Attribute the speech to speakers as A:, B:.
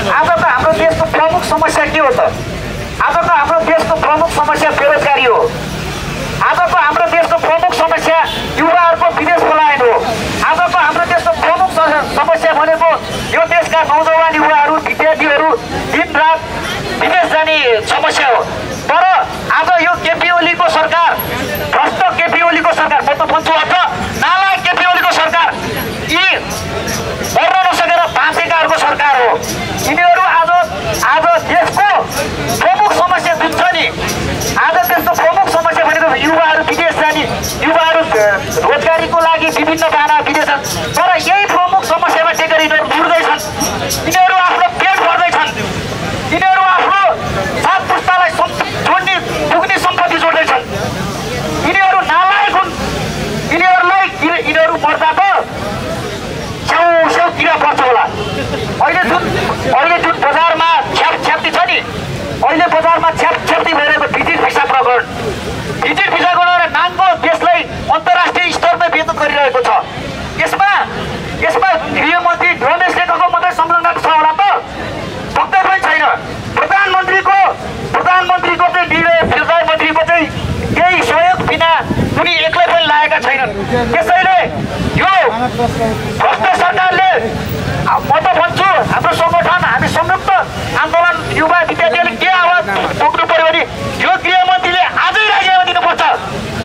A: आजको हाम्रो देशको प्रमुख समस्या के हो त? आजको हाम्रो देशको प्रमुख समस्या बेरोजगारी हो। आजको हाम्रो देशको प्रमुख समस्या युवाहरूको विदेश पलायन हो। आजको हाम्रो देशको प्रमुख समस्या भनेको यो देशका नौजवान युवाहरू विद्यार्थीहरू दिनरात विदेश जाने समस्या हो। तर आज यो केपी ओलीको सरकार, भ्रष्ट केपी ओलीको सरकार, म त भन्छु अझ नालायक केपी ओलीको सरकार, यी मर्न नसकेर बाँचेकाहरूको सरकार हो। यिनीहरू आज देशको प्रमुख समस्या जुन छ नि, आज देशको प्रमुख समस्या भनेको युवाहरू विदेश जाने, युवाहरू रोजगारीको लागि विभिन्न बाहना विदेश जान्। तर यही प्रमुख समस्यामा टेकेर यिनीहरू लुट्दैछन्, यिनीहरू आफ्नो पेट भर्दैछन्, यिनीहरू आफ्नो सात पुस्तालाई जोड्ने पुग्ने सम्पत्ति जोड्दैछन्। यिनीहरू नालायक हुन्। यिनीहरू मर्दा त छेउ किरा पर्छ होला। अहिले जुन बजारमा छ्याप्ती छ नि, अहिले बजारमा छ्याप्ती भइरहेको भिजिट भिसा प्रकरण, भिजिट भिसा गरेर नाङ्गो देशलाई अन्तर्राष्ट्रिय स्तरमै बेइज्जत गरिरहेको छ। यसमा गृहमन्त्री रमेश लेखकको मात्रै संलग्न छ होला त? पक्कै पनि छैन। प्रधानमन्त्रीको चाहिँ निर्णय, प्रधानमन्त्रीको चाहिँ केही सहयोग बिना कुनै एक्लै पनि लागेका छैनन्। त्यसैले यो भ्रष्ट सरकारले